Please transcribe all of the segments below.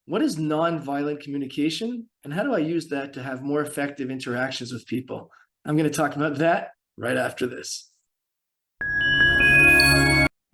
What is nonviolent communication, and how do I use that to have more effective interactions with people? I'm going to talk about that right after this.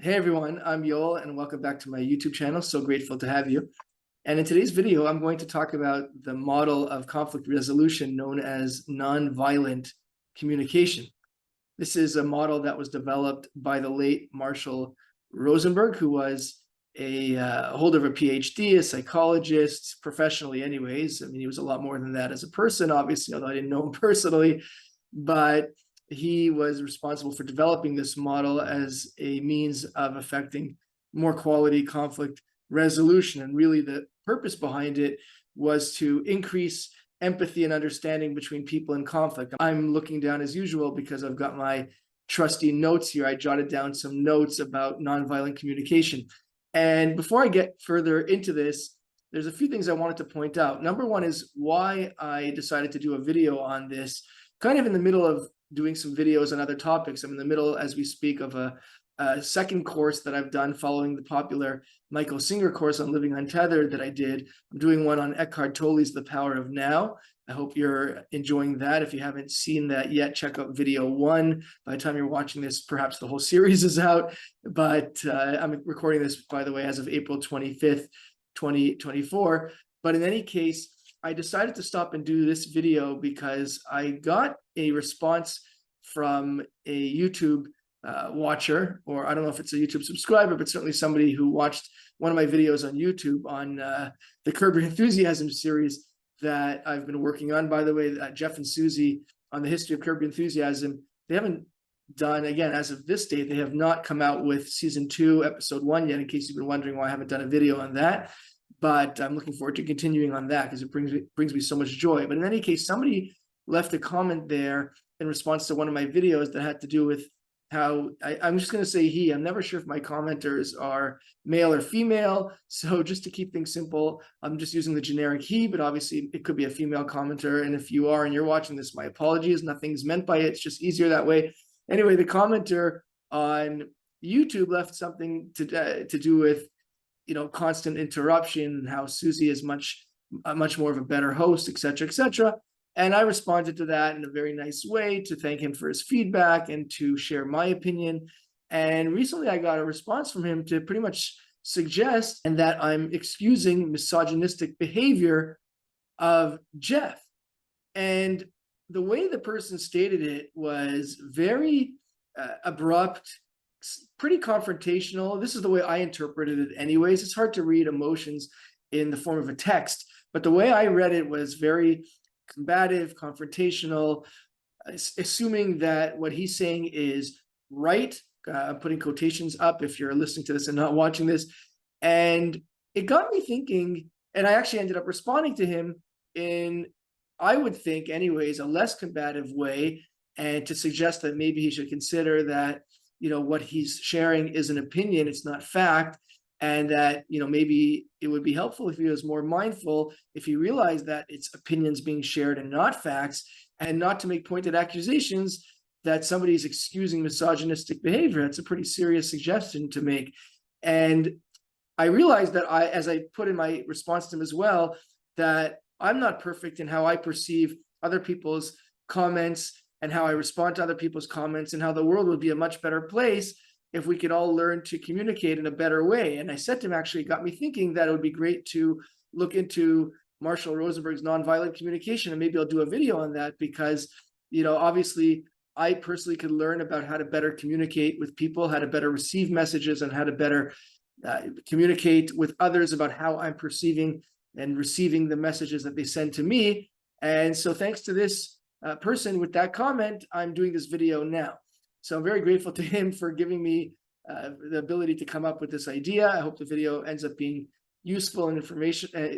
Hey everyone, I'm Yoel, and welcome back to my YouTube channel. So grateful to have you. And in today's video, I'm going to talk about the model of conflict resolution known as nonviolent communication. This is a model that was developed by the late Marshall Rosenberg, who was a holder of a PhD, a psychologist, professionally anyways. I mean, he was a lot more than that as a person, obviously, although I didn't know him personally. But he was responsible for developing this model as a means of affecting more quality conflict resolution. And really the purpose behind it was to increase empathy and understanding between people in conflict. I'm looking down as usual because I've got my trusty notes here. I jotted down some notes about nonviolent communication. And before I get further into this, there's a few things I wanted to point out. Number one is why I decided to do a video on this, kind of in the middle of doing some videos on other topics. I'm in the middle, as we speak, of a second course that I've done following the popular Michael Singer course on Living Untethered that I did. I'm doing one on Eckhart Tolle's The Power of Now. I hope you're enjoying that. If you haven't seen that yet, check out video 1. By the time you're watching this, perhaps the whole series is out. But I'm recording this, by the way, as of April 25th, 2024. But in any case, I decided to stop and do this video because I got a response from a YouTube watcher, or I don't know if it's a YouTube subscriber, but certainly somebody who watched one of my videos on YouTube on the Curb Your Enthusiasm series that I've been working on. By the way, Jeff and Susie on the history of Curb Your Enthusiasm, they haven't done, again, as of this date, they have not come out with season 2, episode 1 yet, in case you've been wondering why I haven't done a video on that. But I'm looking forward to continuing on that because it brings me so much joy. But in any case, somebody left a comment there in response to one of my videos that had to do with how I'm just going to say he. I'm never sure if my commenters are male or female. So just to keep things simple, I'm just using the generic he, but obviously it could be a female commenter. And if you are and you're watching this, my apologies. Nothing's meant by it. It's just easier that way. Anyway, the commenter on YouTube left something to do with, constant interruption and how Susie is much more of a better host, et cetera, et cetera. And I responded to that in a very nice way to thank him for his feedback and to share my opinion. And recently I got a response from him to pretty much suggest and that I'm excusing misogynistic behavior of Jeff. And the way the person stated it was very abrupt, pretty confrontational. This is the way I interpreted it anyways. It's hard to read emotions in the form of a text, but the way I read it was very combative, confrontational, assuming that what he's saying is right. I'm putting quotations up if you're listening to this and not watching this. And it got me thinking, and I actually ended up responding to him in, I would think anyways, a less combative way, and to suggest that maybe he should consider that, what he's sharing is an opinion, it's not fact. And that, maybe it would be helpful if he was more mindful, if he realized that it's opinions being shared and not facts, and not to make pointed accusations that somebody's excusing misogynistic behavior. That's a pretty serious suggestion to make. And I realized that as I put in my response to him as well, that I'm not perfect in how I perceive other people's comments and how I respond to other people's comments, and how the world would be a much better place if we could all learn to communicate in a better way. And I said to him, actually, it got me thinking that it would be great to look into Marshall Rosenberg's nonviolent communication, and maybe I'll do a video on that because, obviously I personally could learn about how to better communicate with people, how to better receive messages, and how to better communicate with others about how I'm perceiving and receiving the messages that they send to me. And so thanks to this person with that comment, I'm doing this video now. So I'm very grateful to him for giving me the ability to come up with this idea. I hope the video ends up being useful and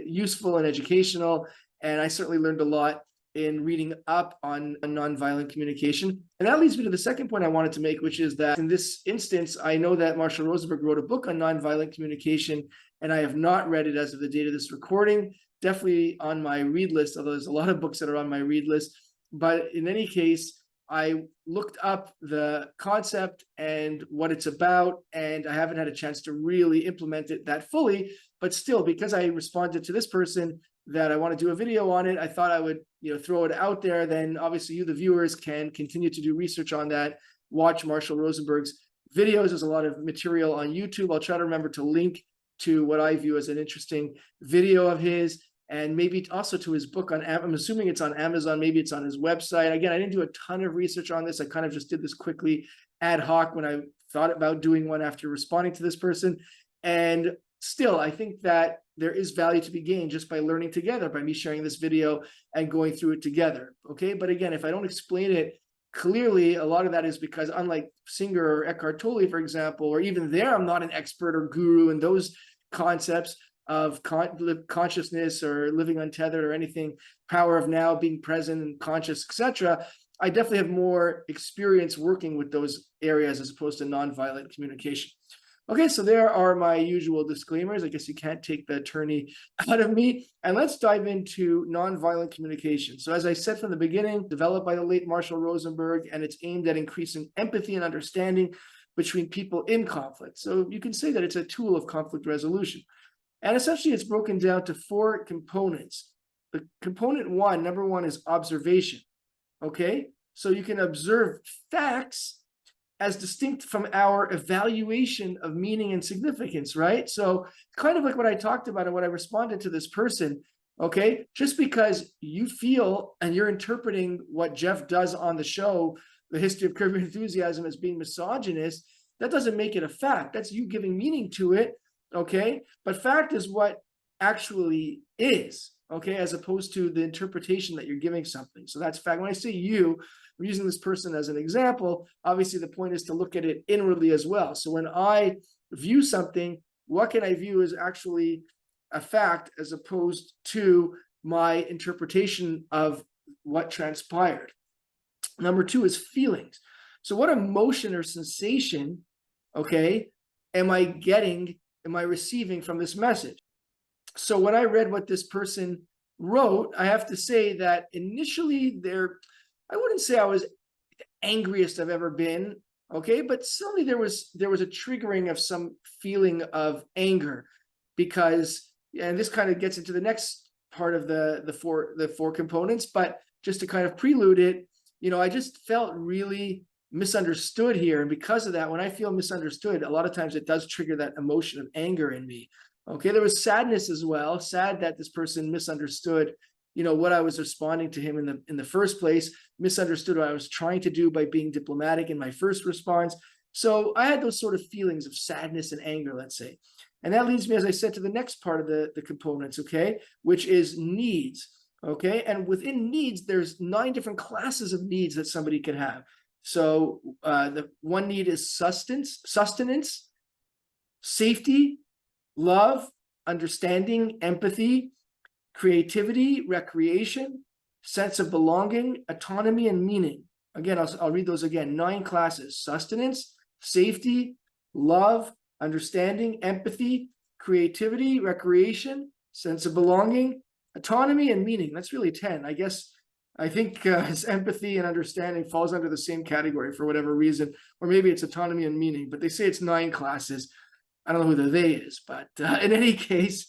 useful and educational. And I certainly learned a lot in reading up on nonviolent communication. And that leads me to the second point I wanted to make, which is that in this instance, I know that Marshall Rosenberg wrote a book on nonviolent communication, and I have not read it as of the date of this recording. Definitely on my read list, although there's a lot of books that are on my read list. But in any case, I looked up the concept and what it's about, and I haven't had a chance to really implement it that fully. but still, because I responded to this person that I want to do a video on it, I thought I would, throw it out there. Then obviously you, the viewers, can continue to do research on that. Watch Marshall Rosenberg's videos. There's a lot of material on YouTube. I'll try to remember to link to what I view as an interesting video of his, and maybe also to his book on, I'm assuming it's on Amazon, maybe it's on his website. Again, I didn't do a ton of research on this. I kind of just did this quickly ad hoc when I thought about doing one after responding to this person. And still, I think that there is value to be gained just by learning together, by me sharing this video and going through it together. Okay. But again, if I don't explain it clearly, a lot of that is because, unlike Singer or Eckhart Tolle, for example, or even there, I'm not an expert or guru in those concepts of consciousness or living untethered or anything, power of now, being present and conscious, etc. I definitely have more experience working with those areas as opposed to nonviolent communication. Okay, so there are my usual disclaimers. I guess you can't take the attorney out of me. And let's dive into nonviolent communication. So as I said from the beginning, developed by the late Marshall Rosenberg, and it's aimed at increasing empathy and understanding between people in conflict. So you can say that it's a tool of conflict resolution. And essentially it's broken down to 4 components. The component number one is observation. Okay, so you can observe facts as distinct from our evaluation of meaning and significance, right? So kind of like what I talked about and what I responded to this person, okay? Just because you feel and you're interpreting what Jeff does on the show, The History of Curb Your Enthusiasm, as being misogynist, that doesn't make it a fact. That's you giving meaning to it, okay? But fact is what actually is, okay, as opposed to the interpretation that you're giving something. So that's fact. When I say you, I'm using this person as an example. Obviously, the point is to look at it inwardly as well. So when I view something, what can I view as actually a fact as opposed to my interpretation of what transpired? Number 2 is feelings. So what emotion or sensation, okay, am I receiving from this message? So when I read what this person wrote, I have to say that initially I wouldn't say I was the angriest I've ever been, okay, but certainly there was a triggering of some feeling of anger, because, and this kind of gets into the next part of the four components, but just to kind of prelude it, I just felt really misunderstood here. And because of that, when I feel misunderstood, a lot of times it does trigger that emotion of anger in me. Okay, there was sadness as well, sad that this person misunderstood, what I was responding to him in the first place, misunderstood what I was trying to do by being diplomatic in my first response. So I had those sort of feelings of sadness and anger, let's say. And that leads me, as I said, to the next part of the components, okay, which is needs, okay? And within needs, there's 9 different classes of needs that somebody can have. So the one need is sustenance, safety, love, understanding, empathy, creativity, recreation, sense of belonging, autonomy, and meaning. Again, I'll read those again. 9 classes: sustenance, safety, love, understanding, empathy, creativity, recreation, sense of belonging, autonomy, and meaning. That's really 10. I think empathy and understanding falls under the same category for whatever reason, or maybe it's autonomy and meaning, but they say it's 9 classes. I don't know who the they is, but in any case,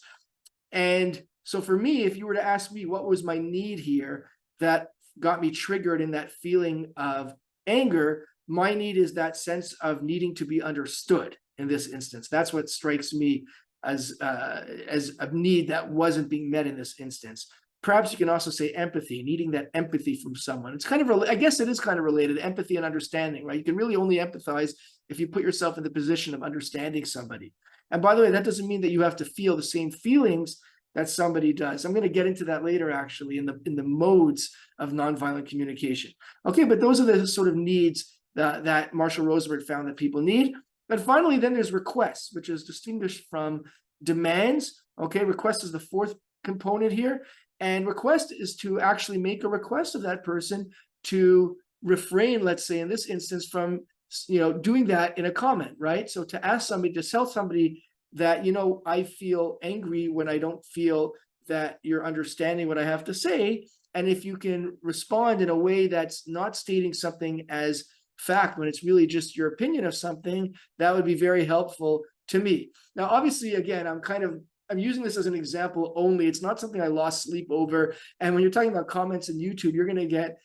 and so for me, if you were to ask me what was my need here that got me triggered in that feeling of anger, my need is that sense of needing to be understood in this instance. That's what strikes me as a need that wasn't being met in this instance. Perhaps you can also say empathy, needing that empathy from someone. It's kind of, I guess it is kind of related, empathy and understanding, right? You can really only empathize if you put yourself in the position of understanding somebody. And by the way, that doesn't mean that you have to feel the same feelings that somebody does. I'm going to get into that later, actually, in the modes of nonviolent communication. Okay, but those are the sort of needs that Marshall Rosenberg found that people need. And finally, then there's requests, which is distinguished from demands. Okay, request is the 4th component here. And request is to actually make a request of that person to refrain, let's say in this instance, from doing that in a comment, right? So to ask somebody, to tell somebody that, I feel angry when I don't feel that you're understanding what I have to say. And if you can respond in a way that's not stating something as fact, when it's really just your opinion of something, that would be very helpful to me. Now, obviously, again, I'm kind of I'm using this as an example only. It's not something I lost sleep over. And when you're talking about comments in YouTube, you're going to get,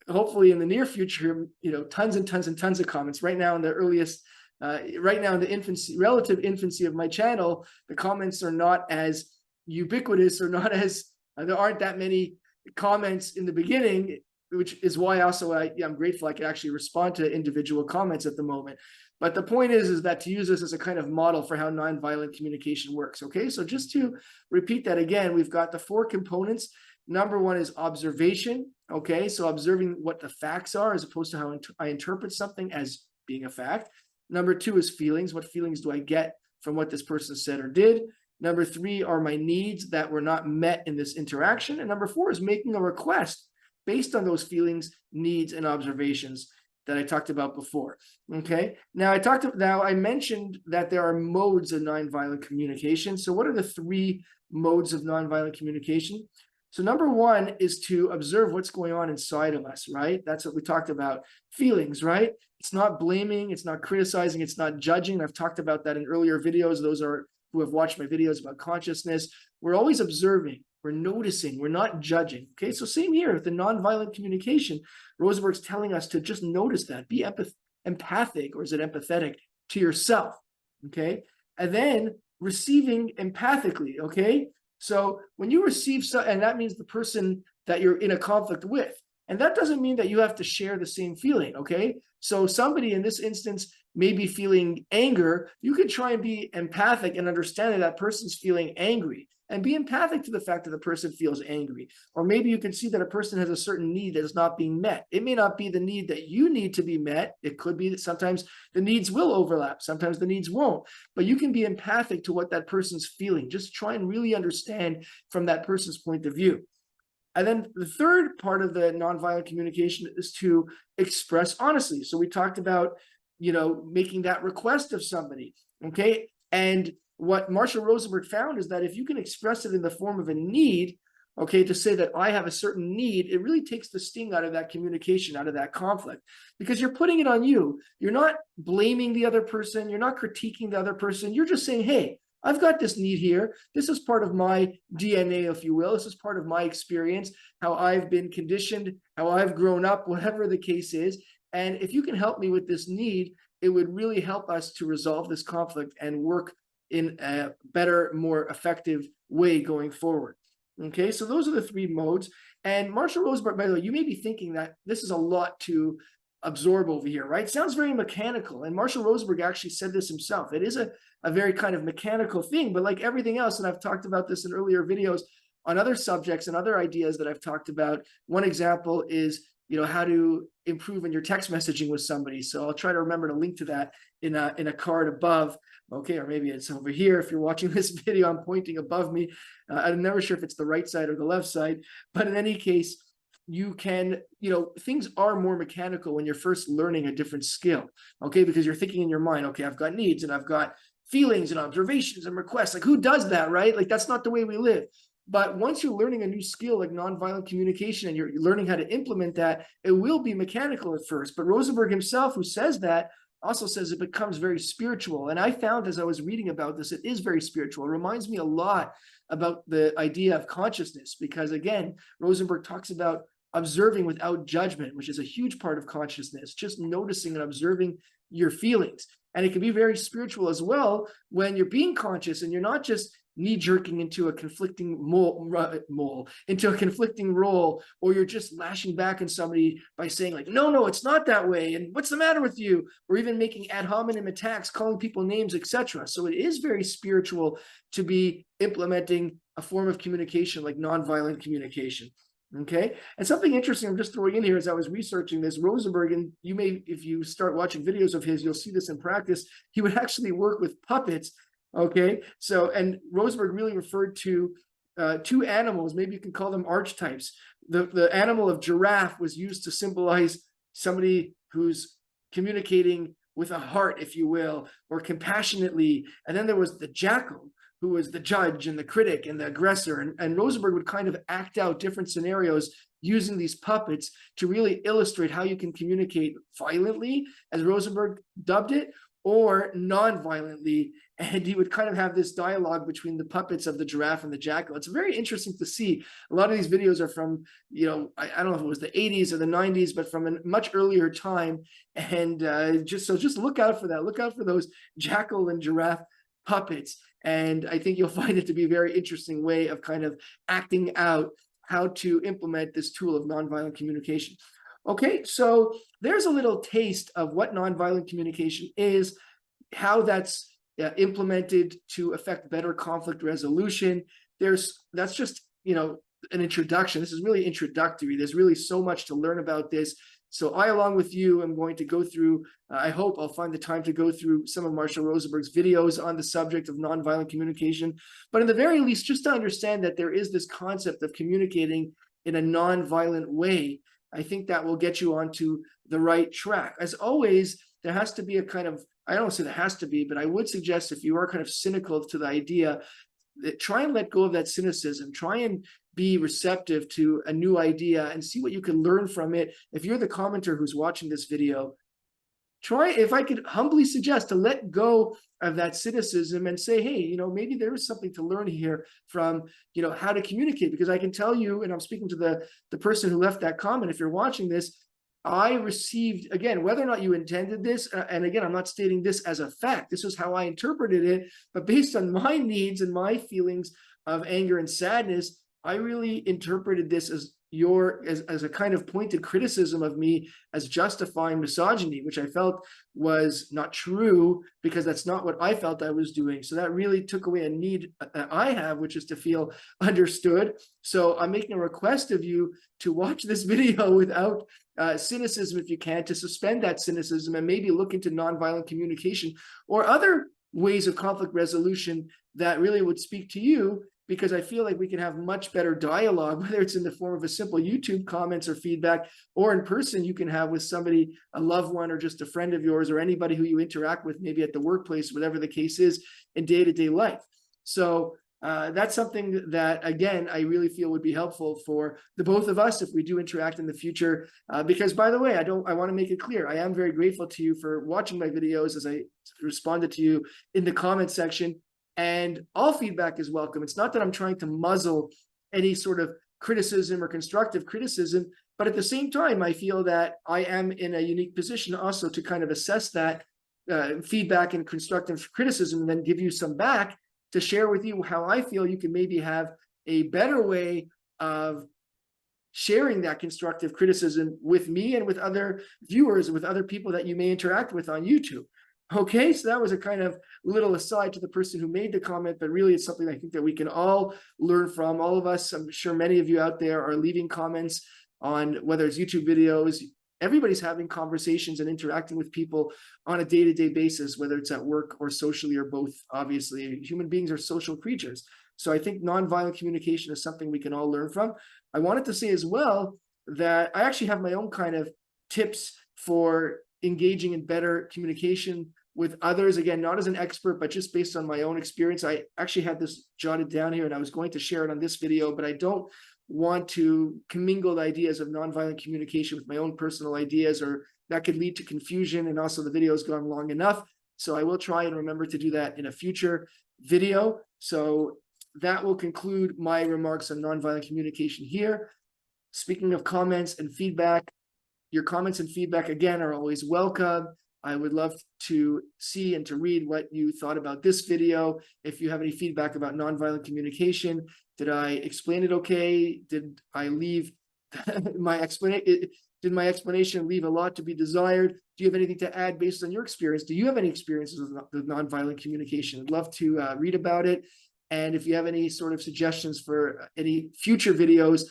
hopefully in the near future, tons and tons and tons of comments. Right now in the earliest, right now in the relative infancy of my channel, the comments are not as ubiquitous, or not as, there aren't that many comments in the beginning, which is why also I'm grateful I can actually respond to individual comments at the moment. But the point is that to use this as a kind of model for how nonviolent communication works. Okay, so just to repeat that again, we've got the 4 components. Number 1 is observation. Okay, so observing what the facts are as opposed to how I interpret something as being a fact. Number 2 is feelings. What feelings do I get from what this person said or did? Number 3 are my needs that were not met in this interaction. And number 4 is making a request based on those feelings, needs, and observations that I talked about before. Okay, now I mentioned that there are modes of nonviolent communication. So what are the 3 modes of nonviolent communication? So number 1 is to observe what's going on inside of us, right? That's what we talked about. Feelings, right? It's not blaming, it's not criticizing, it's not judging. I've talked about that in earlier videos. Those are who have watched my videos about consciousness. We're always observing, we're noticing, we're not judging. Okay, so same here with the nonviolent communication. Rosenberg's telling us to just notice that, be empathic, or is it empathetic, to yourself. Okay, and then receiving empathically. Okay, so when you receive, and that means the person that you're in a conflict with, and that doesn't mean that you have to share the same feeling. Okay, so somebody in this instance may be feeling anger. You can try and be empathic and understand that that person's feeling angry, and be empathic to the fact that the person feels angry. Or maybe you can see that a person has a certain need that is not being met. It may not be the need that you need to be met. It could be that sometimes the needs will overlap, sometimes the needs won't, but you can be empathic to what that person's feeling. Just try and really understand from that person's point of view. And then the third part of the nonviolent communication is to express honestly. So we talked about, making that request of somebody. Okay, and what Marshall Rosenberg found is that if you can express it in the form of a need, okay, to say that I have a certain need, it really takes the sting out of that communication, out of that conflict, because you're putting it on you. You're not blaming the other person. You're not critiquing the other person. You're just saying, hey, I've got this need here. This is part of my DNA, if you will. This is part of my experience, how I've been conditioned, how I've grown up, whatever the case is. And if you can help me with this need, it would really help us to resolve this conflict and work in a better, more effective way going forward. Okay, so those are the 3 modes. And Marshall Rosenberg, by the way, you may be thinking that this is a lot to absorb over here, right? It sounds very mechanical. And Marshall Rosenberg actually said this himself. It is a very kind of mechanical thing, but like everything else, and I've talked about this in earlier videos on other subjects and other ideas that I've talked about. One example is, how to improve in your text messaging with somebody. So I'll try to remember to link to that in a card above. Okay, or maybe it's over here. If you're watching this video, I'm pointing above me. I'm never sure if it's the right side or the left side, but in any case, you can, things are more mechanical when you're first learning a different skill, okay? Because you're thinking in your mind, okay, I've got needs and I've got feelings and observations and requests. Like, who does that, right? Like, that's not the way we live. But once you're learning a new skill like nonviolent communication and you're learning how to implement that, it will be mechanical at first. But Rosenberg himself, who says that, also says it becomes very spiritual. And I found as I was reading about this, it is very spiritual. It reminds me a lot about the idea of consciousness, because again, Rosenberg talks about observing without judgment, which is a huge part of consciousness, just noticing and observing your feelings. And it can be very spiritual as well when you're being conscious and you're not just knee-jerking into a conflicting into a conflicting role, or you're just lashing back on somebody by saying like, no, it's not that way, and what's the matter with you, or even making ad hominem attacks, calling people names, etc. So it is very spiritual to be implementing a form of communication like nonviolent communication. Okay, and something interesting I'm just throwing in here as I was researching this, Rosenberg, and you may, if you start watching videos of his, you'll see this in practice, he would actually work with puppets. Okay, so, and Rosenberg really referred to 2 animals, maybe you can call them archetypes. The animal of giraffe was used to symbolize somebody who's communicating with a heart, if you will, or compassionately. And then there was the jackal, who was the judge and the critic and the aggressor. And Rosenberg would kind of act out different scenarios using these puppets to really illustrate how you can communicate violently, as Rosenberg dubbed it, or non-violently, and he would kind of have this dialogue between the puppets of the giraffe and the jackal. It's very interesting to see. A lot of these videos are from, I don't know if it was the 80s or the 90s, but from a much earlier time. And just look out for that. Look out for those jackal and giraffe puppets. And I think you'll find it to be a very interesting way of kind of acting out how to implement this tool of nonviolent communication. Okay, so there's a little taste of what nonviolent communication is, how that's implemented to affect better conflict resolution. That's just, an introduction. This is really introductory. There's really so much to learn about this. So I, along with you, am going to go through, I hope I'll find the time to go through some of Marshall Rosenberg's videos on the subject of nonviolent communication. But in the very least, just to understand that there is this concept of communicating in a nonviolent way, I think that will get you onto the right track. As always, there has to be a kind of, I don't say there has to be, but I would suggest if you are kind of cynical to the idea, that try and let go of that cynicism. Try and be receptive to a new idea and see what you can learn from it. If you're the commenter who's watching this video, try, if I could humbly suggest, to let go of that cynicism and say, hey, maybe there is something to learn here from, how to communicate. Because I can tell you, and I'm speaking to the person who left that comment, if you're watching this, I received, again, whether or not you intended this, and again, I'm not stating this as a fact, this is how I interpreted it, but based on my needs and my feelings of anger and sadness, I really interpreted this as a kind of pointed criticism of me as justifying misogyny, which I felt was not true, because that's not what I felt I was doing. So that really took away a need that I have, which is to feel understood. So I'm making a request of you to watch this video without cynicism, if you can, to suspend that cynicism and maybe look into nonviolent communication or other ways of conflict resolution that really would speak to you, because I feel like we can have much better dialogue, whether it's in the form of a simple YouTube comments or feedback, or in person you can have with somebody, a loved one, or just a friend of yours, or anybody who you interact with, maybe at the workplace, whatever the case is, in day-to-day life. So that's something that, again, I really feel would be helpful for the both of us if we do interact in the future. Because, by the way, I want to make it clear, I am very grateful to you for watching my videos as I responded to you in the comment section. And all feedback is welcome. It's not that I'm trying to muzzle any sort of criticism or constructive criticism, but at the same time, I feel that I am in a unique position also to kind of assess that feedback and constructive criticism, and then give you some back to share with you how I feel you can maybe have a better way of sharing that constructive criticism with me and with other viewers, with other people that you may interact with on YouTube. Okay, so that was a kind of little aside to the person who made the comment, but really it's something I think that we can all learn from. All of us, I'm sure many of you out there are leaving comments on whether it's YouTube videos. Everybody's having conversations and interacting with people on a day-to-day basis, whether it's at work or socially or both. Obviously, human beings are social creatures. So I think nonviolent communication is something we can all learn from. I wanted to say as well that I actually have my own kind of tips for engaging in better communication with others. Again, not as an expert, but just based on my own experience. I actually had this jotted down here and I was going to share it on this video, but I don't want to commingle the ideas of nonviolent communication with my own personal ideas, or that could lead to confusion, and also the video's gone long enough. So I will try and remember to do that in a future video. So that will conclude my remarks on nonviolent communication here. Speaking of comments and feedback, your comments and feedback, again, are always welcome. I would love to see and to read what you thought about this video. If you have any feedback about nonviolent communication, did I explain it okay? Did I leave my explanation? Did my explanation leave a lot to be desired? Do you have anything to add based on your experience? Do you have any experiences with nonviolent communication? I'd love to read about it. And if you have any sort of suggestions for any future videos,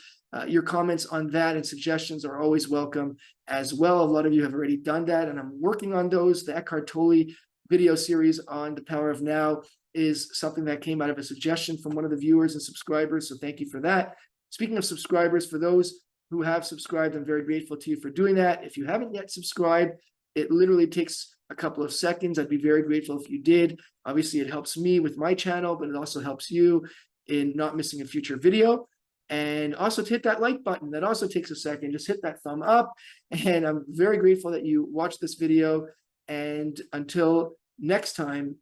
your comments on that and suggestions are always welcome as well. A lot of you have already done that, and I'm working on those. The Eckhart Tolle video series on the power of now is something that came out of a suggestion from one of the viewers and subscribers, so thank you for that. Speaking of subscribers, for those who have subscribed, I'm very grateful to you for doing that. If you haven't yet subscribed, it literally takes a couple of seconds. I'd be very grateful if you did. Obviously, it helps me with my channel, but it also helps you in not missing a future video. And also to hit that like button, that also takes a second. Just hit that thumb up. And I'm very grateful that you watched this video. And until next time,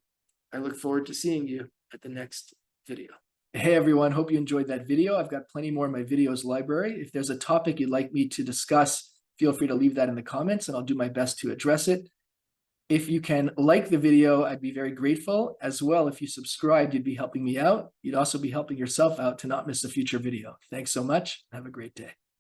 I look forward to seeing you at the next video. Hey everyone, hope you enjoyed that video. I've got plenty more in my videos library. If there's a topic you'd like me to discuss, feel free to leave that in the comments and I'll do my best to address it. If you can like the video, I'd be very grateful. As well, if you subscribed, you'd be helping me out. You'd also be helping yourself out to not miss a future video. Thanks so much. Have a great day.